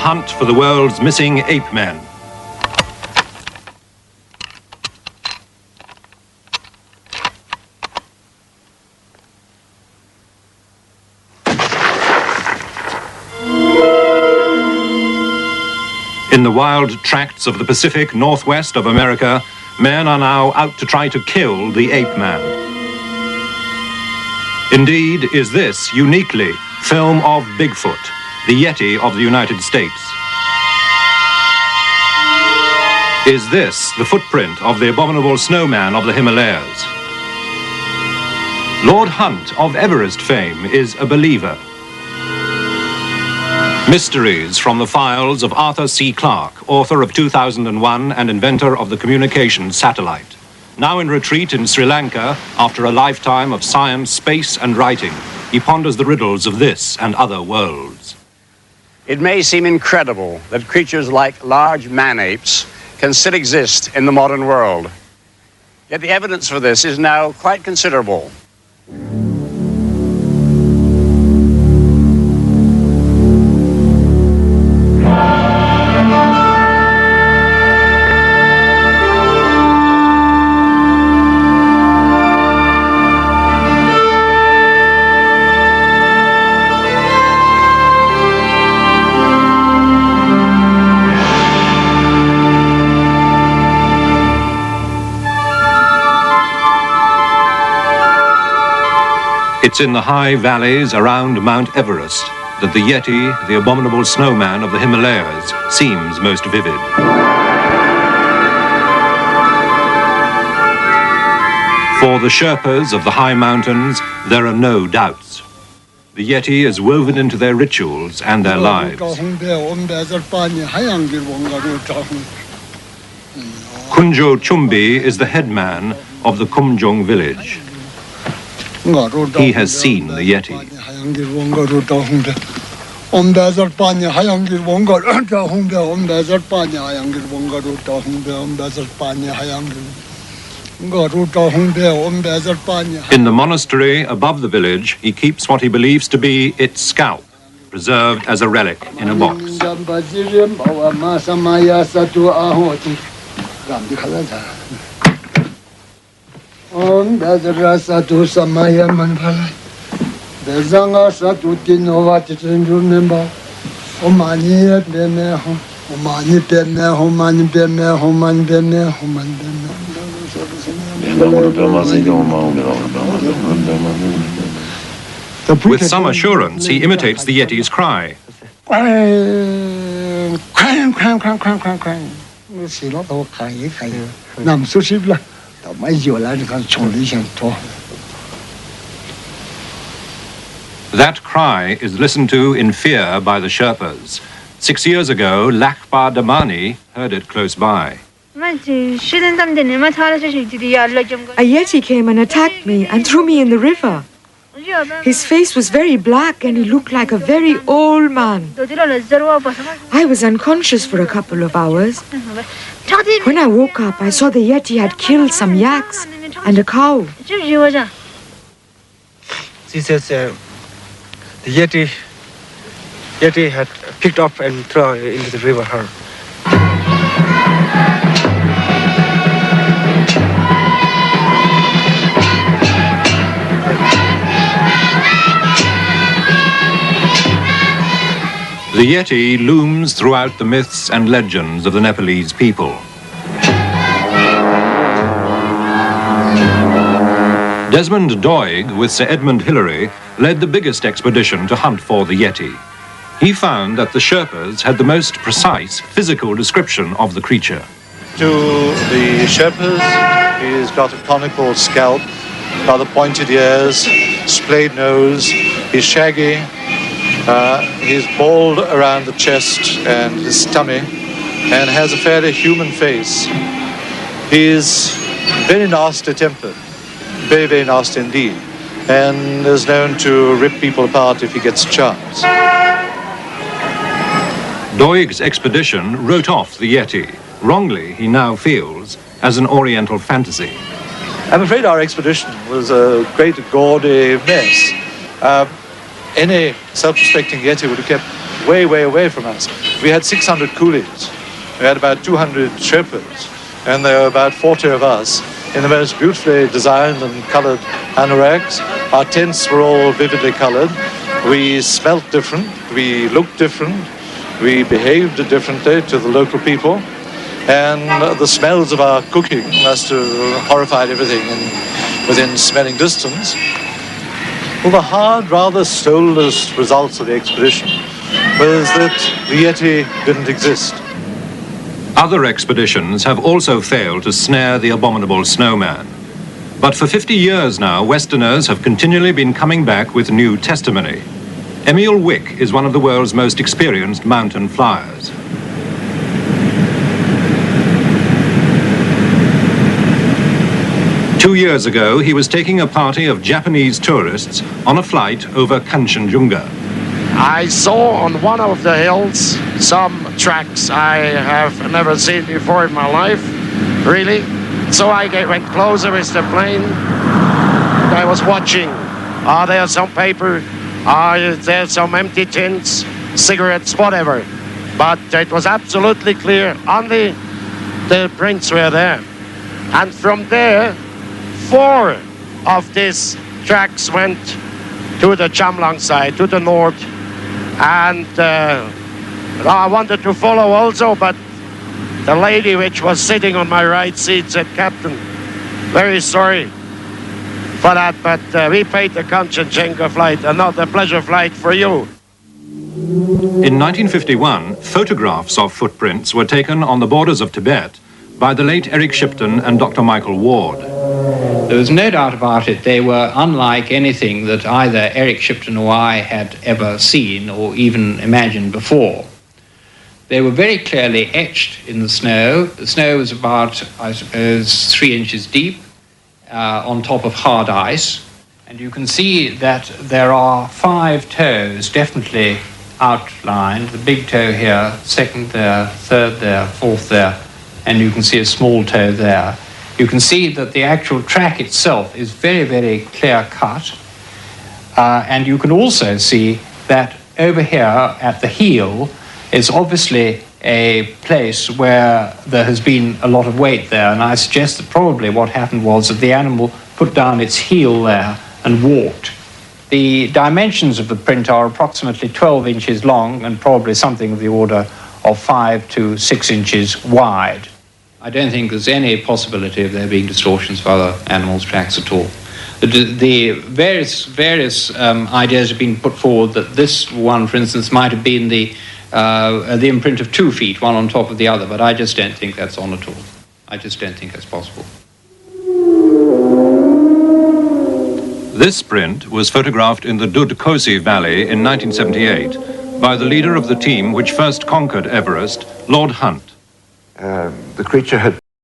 hunt for the world's missing ape men. In the wild tracts of the Pacific Northwest of America, men are now out to try to kill the ape man. Indeed, is this uniquely film of Bigfoot, the yeti of the United States? Is this the footprint of the abominable snowman of the Himalayas? Lord Hunt of Everest fame is a believer. Mysteries from the files of Arthur C. Clarke, author of 2001 and inventor of the communications satellite. Now in retreat in Sri Lanka, after a lifetime of science, space, and writing, he ponders the riddles of this and other worlds. It may seem incredible that creatures like large man-apes can still exist in the modern world. Yet the evidence for this is now quite considerable. It's in the high valleys around Mount Everest that the yeti, the abominable snowman of the Himalayas, seems most vivid. For the Sherpas of the high mountains, there are no doubts. The yeti is woven into their rituals and their lives. Kunjo Chumbi is the headman of the Kumjong village. He has seen the yeti. In the monastery above the village, he keeps what he believes to be its scalp, preserved as a relic in a box. With some assurance, he imitates the yeti's cry. That cry is listened to in fear by the Sherpas. 6 years ago, Lakpa Damani heard it close by. A yeti came and attacked me and threw me in the river. His face was very black and he looked like a very old man. I was unconscious for a couple of hours. When I woke up, I saw the yeti had killed some yaks and a cow. She says the yeti had picked up and thrown into the river her. The yeti looms throughout the myths and legends of the Nepalese people. Desmond Doig, with Sir Edmund Hillary, led the biggest expedition to hunt for the yeti. He found that the Sherpas had the most precise physical description of the creature. To the Sherpas, he's got a conical scalp, rather pointed ears, splayed nose, he's shaggy, he's bald around the chest and his tummy, and has a fairly human face. He's very nasty tempered, very, very nasty indeed, and is known to rip people apart if he gets a chance. Doig's expedition wrote off the yeti, wrongly he now feels, as an Oriental fantasy. I'm afraid our expedition was a great gaudy mess. Any self-respecting yeti would have kept way, way away from us. We had 600 coolies. We had about 200 Sherpas, and there were about 40 of us in the most beautifully designed and colored anoraks. Our tents were all vividly colored. We smelt different, we looked different, we behaved differently to the local people, and the smells of our cooking must have horrified everything within smelling distance. Well, the hard, rather soulless results of the expedition was that the Yeti didn't exist. Other expeditions have also failed to snare the abominable snowman. But for 50 years now, Westerners have continually been coming back with new testimony. Emil Wick is one of the world's most experienced mountain flyers. Two years ago, he was taking a party of Japanese tourists on a flight over Kanchenjunga. I saw on one of the hills some tracks I have never seen before in my life, really. So I went closer with the plane. I was watching. Are there some paper? Are there some empty tins, cigarettes, whatever? But it was absolutely clear. Only the prints were there. And from there, 4 of these tracks went to the Chamlang side, to the north. And I wanted to follow also, but the lady which was sitting on my right seat said, "Captain, very sorry for that, but we paid the Kanchenjunga flight and not the pleasure flight for you." In 1951, photographs of footprints were taken on the borders of Tibet by the late Eric Shipton and Dr. Michael Ward. There was no doubt about it. They were unlike anything that either Eric Shipton or I had ever seen or even imagined before. They were very clearly etched in the snow. The snow was about, I suppose, 3 inches deep on top of hard ice. And you can see that there are 5 toes definitely outlined. The big toe here, second there, third there, fourth there, and you can see a small toe there. You can see that the actual track itself is very, very clear cut. And you can also see that over here at the heel is obviously a place where there has been a lot of weight there. And I suggest that probably what happened was that the animal put down its heel there and walked. The dimensions of the print are approximately 12 inches long and probably something of the order of 5 to 6 inches wide. I don't think there's any possibility of there being distortions of other animals' tracks at all. The various ideas have been put forward that this one, for instance, might have been the imprint of 2 feet, one on top of the other, but I just don't think that's on at all. I just don't think that's possible. This print was photographed in the Dudkosi Valley in 1978 by the leader of the team which first conquered Everest, Lord Hunt. The creature had